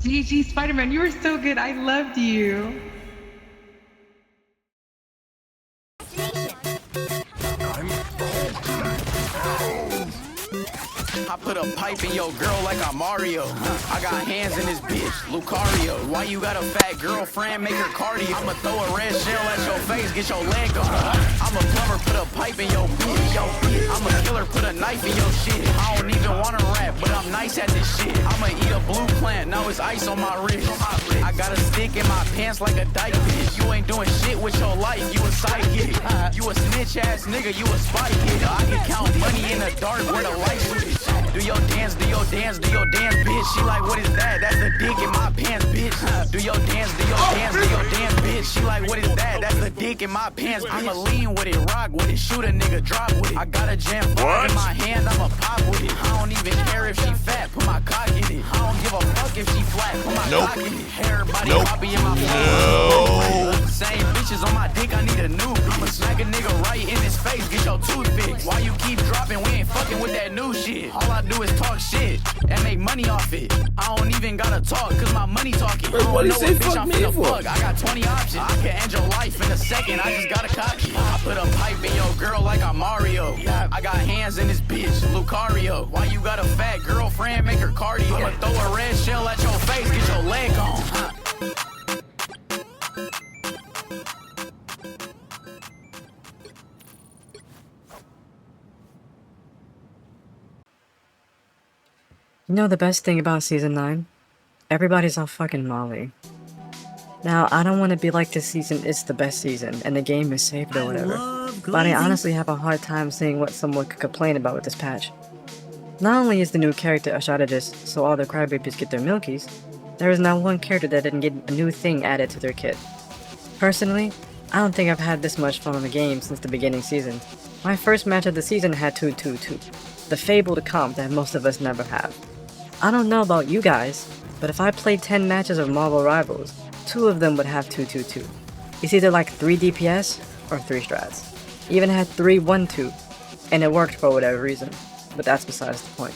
GG Spider-Man, you were so good. I loved you. I put a pipe in your girl like I'm Mario. I got hands in this bitch, Lucario. Why you got a fat girlfriend, make her cardio? I'ma throw a red shell at your face, get your leg on. I'm a plumber, put a pipe in your bitch. I'm a killer, put a knife in your shit. I don't even wanna rap, but I'm nice at this shit. I'ma eat a blue plant, now it's ice on my wrist. I got a stick in my pants like a dyke bitch. You ain't doing shit with your life, you a psychic. You a snitch ass nigga, you a spy kid. I can count money in the dark where the light switch. Do your dance, do your dance, do your dance, bitch. She like, what is that? That's the dick in my pants, bitch. Do your dance, do your dance, do your dance, bitch. She like, what is that? That's the dick in my pants, bitch. I'ma lean with it, rock with it, shoot a nigga, drop with it. I got a jam bar in my hand, I'ma pop with it. I don't even care if she fat, put my cock in it. I don't give a fuck if she flat, put my cock in it. Everybody copy in my phone. Same bitches on my dick, I need a new. I'ma smack a nigga right in his face, get your tooth fixed. Why you keep dropping? We ain't fucking with that new shit. All I do is talk shit and make money off it. I don't even gotta talk, cause my money talking. Wait, what do you say fuck me for? Fuck. I got 20 options. I can end your life in a second, I just gotta cock it. I put a pipe in your girl like I'm Mario. I got hands in this bitch, Lucario. Why you got a fat girlfriend, make her cardio? I'ma throw a red shell at your face, get your leg on. You know the best thing about Season 9? Everybody's on fucking Molly. Now, I don't want to be like this season is the best season, and the game is saved or whatever, but I honestly have a hard time seeing what someone could complain about with this patch. Not only is the new character a strategist, so all the crybabies get their milkies, there is not one character that didn't get a new thing added to their kit. Personally, I don't think I've had this much fun on the game since the beginning season. My first match of the season had 2-2-2, the fabled comp that most of us never have. I don't know about you guys, but if I played 10 matches of Marvel Rivals, 2 of them would have 2-2-2. It's either like 3 DPS or 3 strats. Even had 3-1-2, and it worked for whatever reason, but that's besides the point.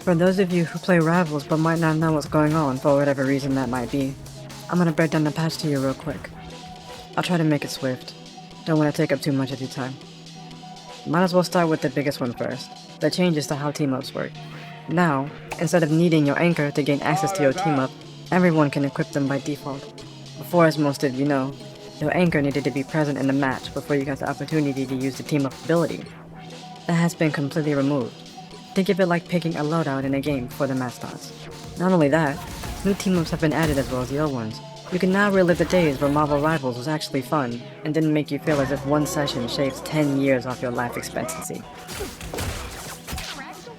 For those of you who play Rivals but might not know what's going on for whatever reason that might be, I'm gonna break down the patch to you real quick. I'll try to make it swift. Don't want to take up too much of your time. Might as well start with the biggest one first, the changes to how team-ups work. Now, instead of needing your anchor to gain access to your team-up, everyone can equip them by default. Before, as most of you know, your anchor needed to be present in the match before you got the opportunity to use the team-up ability. That has been completely removed. Think of it like picking a loadout in a game before the match starts. Not only that, new team-ups have been added as well as the old ones. You can now relive the days where Marvel Rivals was actually fun, and didn't make you feel as if one session shaves 10 years off your life expectancy.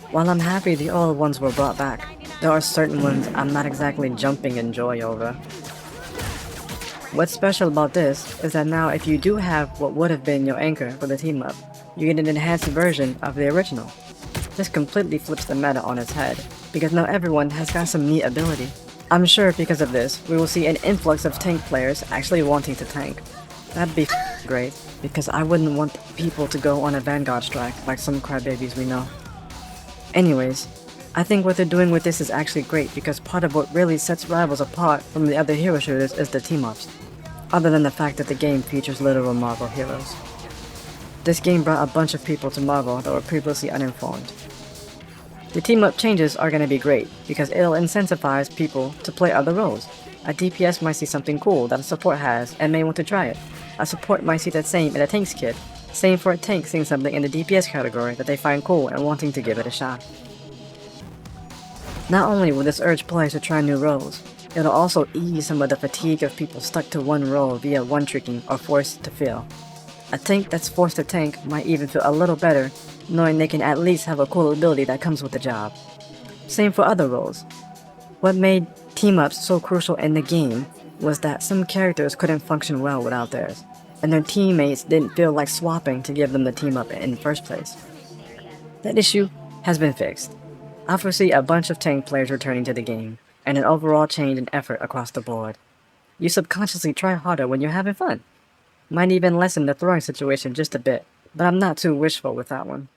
While I'm happy the old ones were brought back, there are certain ones I'm not exactly jumping in joy over. What's special about this is that now if you do have what would have been your anchor for the team-up, you get an enhanced version of the original. This completely flips the meta on its head, because now everyone has got some neat ability. I'm sure because of this, we will see an influx of tank players actually wanting to tank. That'd be great, because I wouldn't want people to go on a Vanguard strike like some crybabies we know. Anyways, I think what they're doing with this is actually great because part of what really sets Rivals apart from the other hero shooters is the team-ups, other than the fact that the game features literal Marvel heroes. This game brought a bunch of people to Marvel that were previously uninformed. The team-up changes are going to be great, because it'll incentivize people to play other roles. A DPS might see something cool that a support has and may want to try it. A support might see that same in a tank's kit. Same for a tank seeing something in the DPS category that they find cool and wanting to give it a shot. Not only will this urge players to try new roles, it'll also ease some of the fatigue of people stuck to one role via one-tricking or forced to fail. A tank that's forced to tank might even feel a little better, knowing they can at least have a cool ability that comes with the job. Same for other roles. What made team-ups so crucial in the game was that some characters couldn't function well without theirs, and their teammates didn't feel like swapping to give them the team-up in the first place. That issue has been fixed. I foresee a bunch of tank players returning to the game, and an overall change in effort across the board. You subconsciously try harder when you're having fun. Might even lessen the throwing situation just a bit, but I'm not too wishful with that one.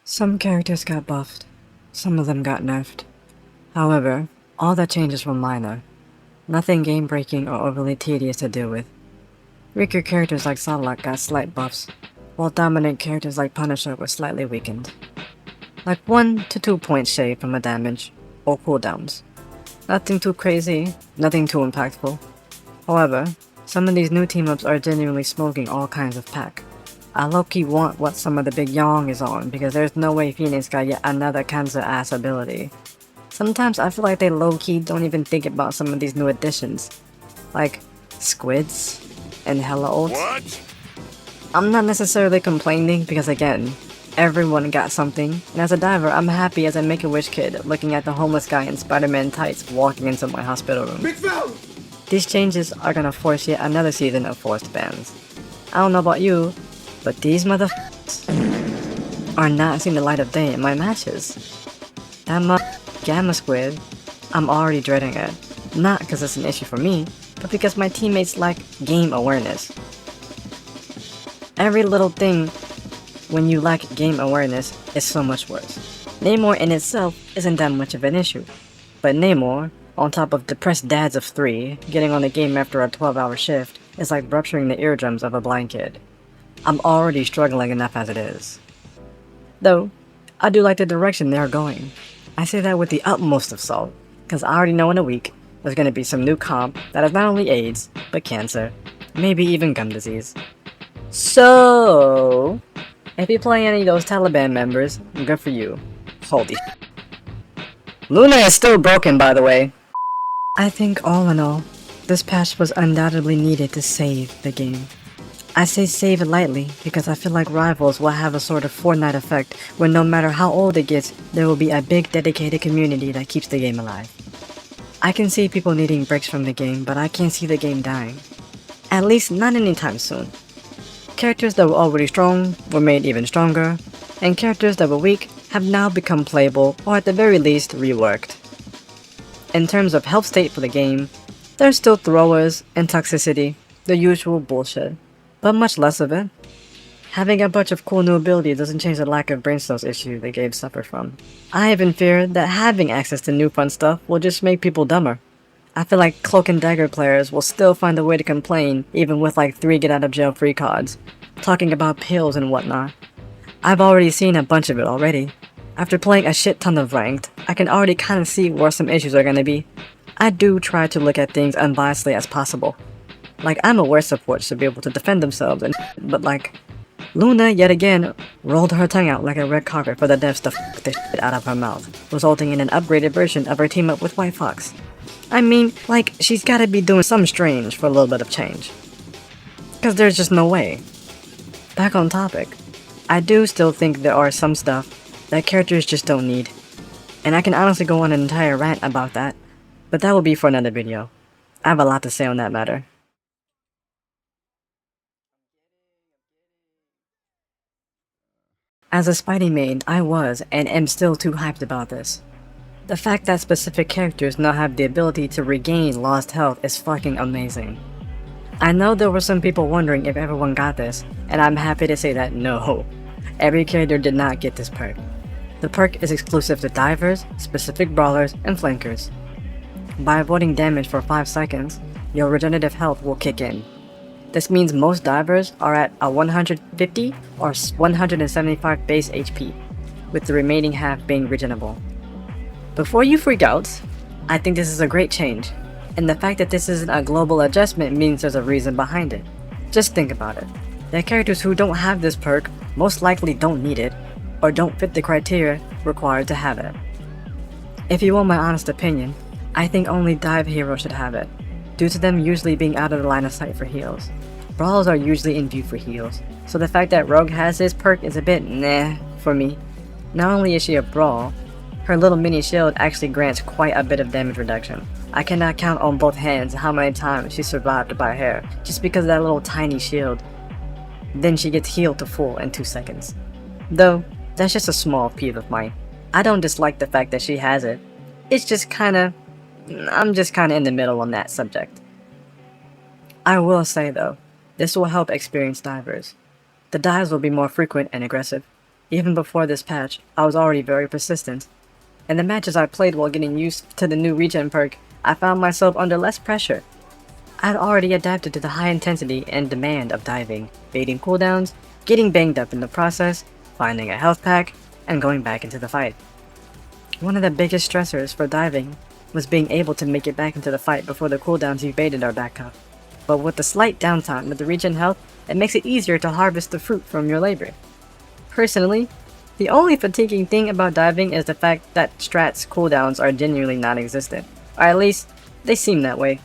Some characters got buffed. some of them got nerfed. However, all the changes were minor. Nothing game-breaking or overly tedious to deal with. Weaker characters like Salak got slight buffs, while dominant characters like Punisher were slightly weakened. Like 1 to 2 points shade from a damage, or cooldowns. Nothing too crazy, nothing too impactful. However, some of these new team-ups are genuinely smoking all kinds of pack. I low-key want what some of the big Yong is on, because there's no way Phoenix got yet another cancer-ass ability. Sometimes I feel like they low-key don't even think about some of these new additions. Like, squids and hella ults. What? I'm not necessarily complaining because again, everyone got something, and as a diver, I'm happy as a Make-A-Wish kid looking at the homeless guy in Spider-Man tights walking into my hospital room. These changes are gonna force yet another season of forced bans. I don't know about you, but these motherfuckers are not seeing the light of day in my matches. That Gamma Squid, I'm already dreading it. Not because it's an issue for me, but because my teammates lack game awareness. Every little thing when you lack game awareness is so much worse. Namor in itself isn't that much of an issue, but Namor, on top of depressed dads of 3, getting on the game after a 12-hour shift is like rupturing the eardrums of a blind kid. I'm already struggling enough as it is. Though, I do like the direction they are going. I say that with the utmost of salt, because I already know in a week there's going to be some new comp that is not only AIDS, but cancer, maybe even gum disease. So, if you play any of those Taliban members, good for you. Holy Luna is still broken, by the way. I think all in all, this patch was undoubtedly needed to save the game. I say save it lightly because I feel like Rivals will have a sort of Fortnite effect where no matter how old it gets, there will be a big dedicated community that keeps the game alive. I can see people needing breaks from the game, but I can't see the game dying. At least not anytime soon. Characters that were already strong were made even stronger, and characters that were weak have now become playable or at the very least reworked. In terms of health state for the game, there's still throwers and toxicity, the usual bullshit, but much less of it. Having a bunch of cool new abilities doesn't change the lack of brain cells issue the game suffered from. I even fear that having access to new fun stuff will just make people dumber. I feel like Cloak and Dagger players will still find a way to complain even with like 3 get out of jail free cards, talking about pills and whatnot. I've already seen a bunch of it already. After playing a shit ton of ranked, I can already kinda see where some issues are gonna be. I do try to look at things unbiasedly as possible. Like, I'm aware support should be able to defend themselves, but like, Luna yet again rolled her tongue out like a red carpet for the devs to f the shit out of her mouth, resulting in an upgraded version of her team up with White Fox. I mean, like, she's gotta be doing something strange for a little bit of change. Cause there's just no way. Back on topic, I do still think there are some stuff that characters just don't need. And I can honestly go on an entire rant about that, but that will be for another video. I have a lot to say on that matter. As a Spidey main, I was and am still too hyped about this. The fact that specific characters now have the ability to regain lost health is fucking amazing. I know there were some people wondering if everyone got this, and I'm happy to say that no, every character did not get this perk. The perk is exclusive to divers, specific brawlers, and flankers. By avoiding damage for 5 seconds, your regenerative health will kick in. This means most divers are at a 150 or 175 base HP, with the remaining half being regenerable. Before you freak out, I think this is a great change, and the fact that this isn't a global adjustment means there's a reason behind it. Just think about it. The characters who don't have this perk most likely don't need it, or don't fit the criteria required to have it. If you want my honest opinion, I think only dive heroes should have it, due to them usually being out of the line of sight for heals. Brawls are usually in view for heals, so the fact that Rogue has this perk is a bit nah for me. Not only is she a brawl, her little mini shield actually grants quite a bit of damage reduction. I cannot count on both hands how many times she survived by hair, just because of that little tiny shield. Then she gets healed to full in 2 seconds. Though, that's just a small peeve of mine. I don't dislike the fact that she has it. It's just I'm just kinda in the middle on that subject. I will say though, this will help experienced divers. The dives will be more frequent and aggressive. Even before this patch, I was already very persistent. In the matches I played while getting used to the new regen perk, I found myself under less pressure. I had already adapted to the high intensity and demand of diving, baiting cooldowns, getting banged up in the process, finding a health pack, and going back into the fight. One of the biggest stressors for diving was being able to make it back into the fight before the cooldowns you baited are back up. But with the slight downtime with the regen health, it makes it easier to harvest the fruit from your labor. Personally, the only fatiguing thing about diving is the fact that strats cooldowns are genuinely non-existent, or at least, they seem that way.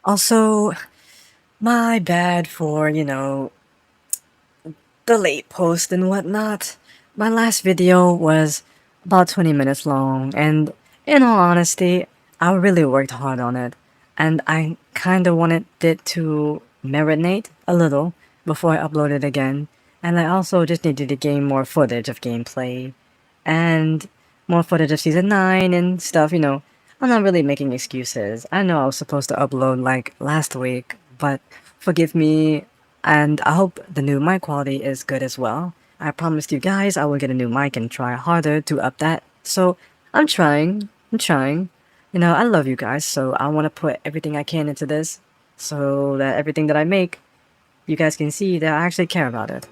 Also, my bad for, the late post and whatnot. My last video was about 20 minutes long, and in all honesty, I really worked hard on it, and I kinda wanted it to marinate a little before I upload it again, and I also just needed to gain more footage of gameplay, and more footage of Season 9 and stuff, I'm not really making excuses. I know I was supposed to upload like last week, but forgive me, and I hope the new mic quality is good as well. I promised you guys I will get a new mic and try harder to up that, so I'm trying. I love you guys, so I want to put everything I can into this, so that everything that I make, you guys can see that I actually care about it.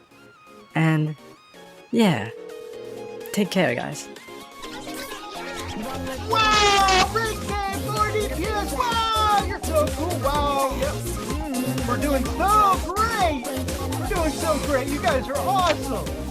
And, yeah. Take care, guys. Wow! Rick, Morty, yes, wow! You're so cool, wow! Yep. We're doing so great! We're doing so great! You guys are awesome!